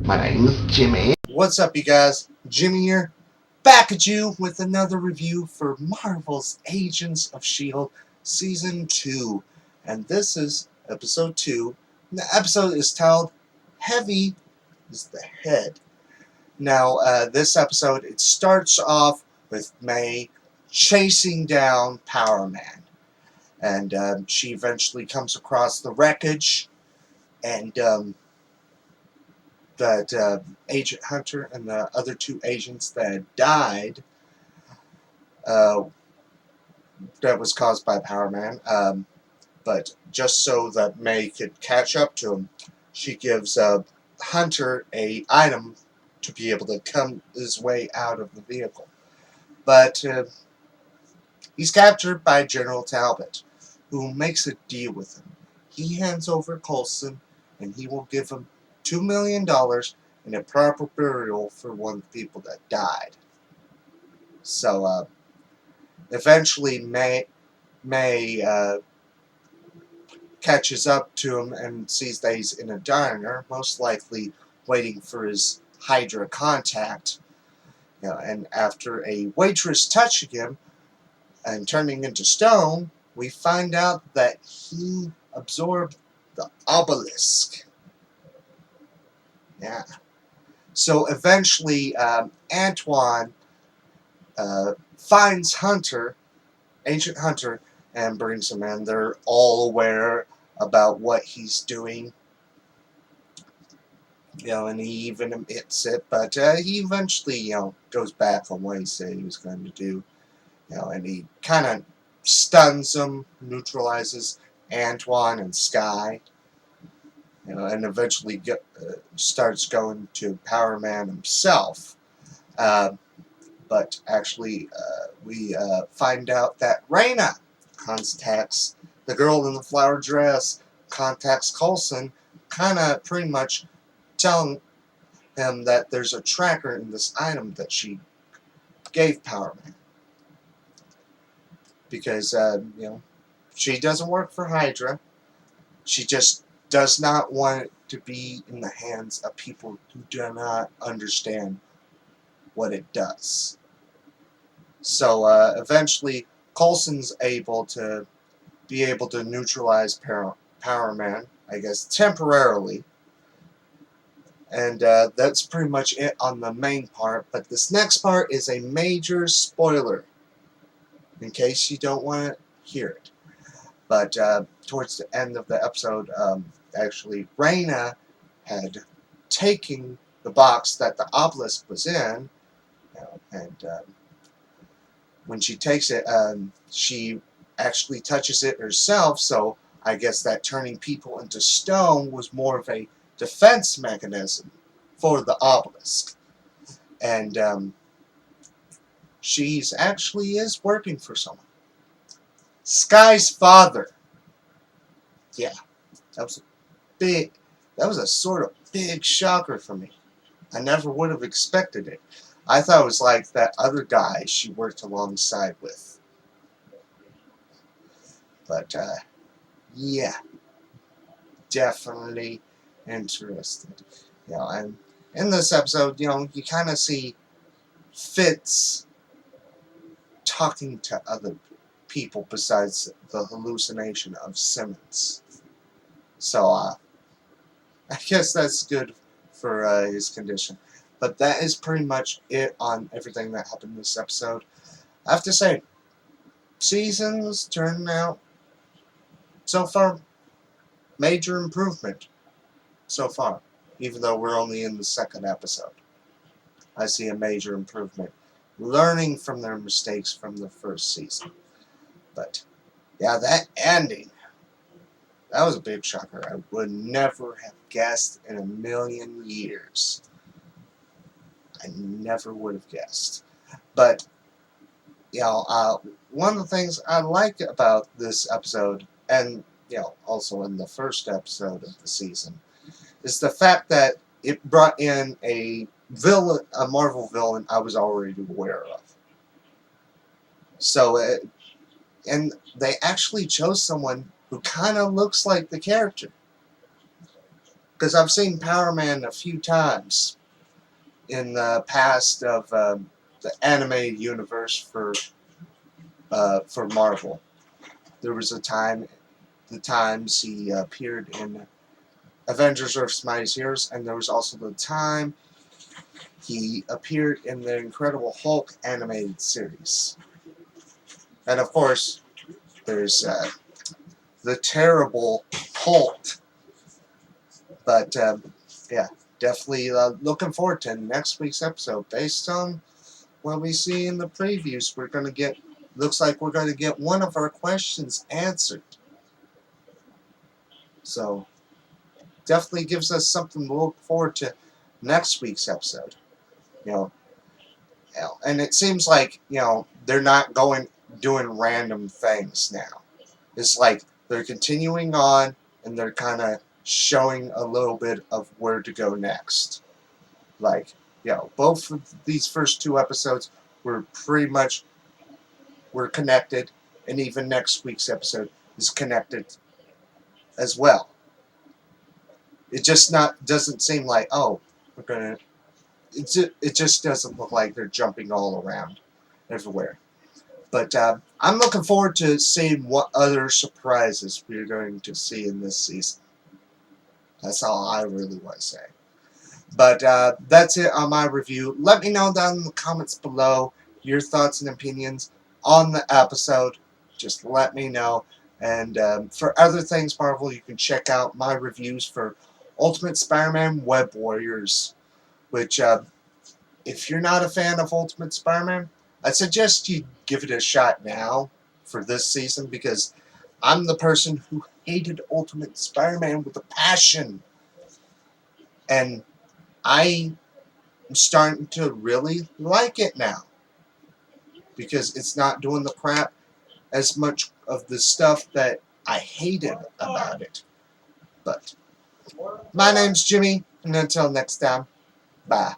My name's Jimmy. What's up, you guys? Jimmy here, back at you with another review for Marvel's Agents of S.H.I.E.L.D. Season 2. And this is Episode 2. The episode is titled, Heavy is the Head. Now, this episode, it starts off with May chasing down Power Man. And she eventually comes across the wreckage, and that Agent Hunter and the other two agents that had died, uh, that was caused by Power Man. But just so that May could catch up to him, she gives Hunter a item to be able to come his way out of the vehicle. But he's captured by General Talbot, who makes a deal with him. He hands over Coulson, and he will give him $2 million and a proper burial for one of the people that died. So eventually May catches up to him and sees that he's in a diner, most likely waiting for his Hydra contact. And after a waitress touching him and turning into stone, we find out that he absorbed the obelisk. Yeah. So eventually, Antoine finds Agent Hunter, and brings him in. They're all aware about what he's doing. And he even admits it, but he eventually, goes back on what he said he was going to do. And he kind of stuns them, neutralizes Antoine and Sky. And eventually starts going to Power Man himself. But actually, we find out that Raina contacts the girl in the flower dress, contacts Coulson, kind of pretty much telling him that there's a tracker in this item that she gave Power Man. Because, she doesn't work for Hydra. She just does not want it to be in the hands of people who do not understand what it does. So eventually, Coulson's able to neutralize Power Man, I guess, temporarily. And that's pretty much it on the main part. But this next part is a major spoiler, in case you don't want to hear it. But towards the end of the episode, actually, Raina had taken the box that the obelisk was in, and when she takes it, she actually touches it herself, so I guess that turning people into stone was more of a defense mechanism for the obelisk. And she's actually is working for someone. Sky's father. Yeah, that was a sort of big shocker for me. I never would have expected it. I thought it was like that other guy she worked alongside with. But, yeah, definitely interested. And in this episode, you kind of see Fitz talking to other people besides the hallucination of Simmons. So, I guess that's good for his condition. But that is pretty much it on everything that happened in this episode. I have to say, seasons turning out so far, major improvement so far, even though we're only in the second episode. I see a major improvement, learning from their mistakes from the first season. But, yeah, that ending, that was a big shocker. I would never have guessed in a million years. I never would have guessed. But, one of the things I like about this episode, and, also in the first episode of the season, is the fact that it brought in a Marvel villain I was already aware of. So, and they actually chose someone who kind of looks like the character. Because I've seen Power Man a few times in the past of the anime universe for Marvel. There was the times he appeared in Avengers vs. Mighty Heroes, and there was also the time he appeared in the Incredible Hulk animated series. And of course, there's the terrible Hulk. But yeah, definitely looking forward to next week's episode. Based on what we see in the previews, we're going to get, looks like we're going to get one of our questions answered. So definitely gives us something to look forward to next week's episode. You know, and it seems like, they're not doing random things now. It's like they're continuing on and they're kind of showing a little bit of where to go next. Like, both of these first two episodes were pretty much connected, and even next week's episode is connected as well. It just doesn't seem like, oh, we're gonna. It just doesn't look like they're jumping all around everywhere. But I'm looking forward to seeing what other surprises we're going to see in this season. That's all I really want to say. But that's it on my review. Let me know down in the comments below your thoughts and opinions on the episode. Just let me know. And for other things Marvel, you can check out my reviews for Ultimate Spider-Man Web Warriors, which if you're not a fan of Ultimate Spider-Man, I suggest you give it a shot now for this season, because I'm the person who hated Ultimate Spider-Man with a passion. And I'm starting to really like it now, because it's not doing the crap as much of the stuff that I hated about it. But my name's Jimmy, and until next time, bye.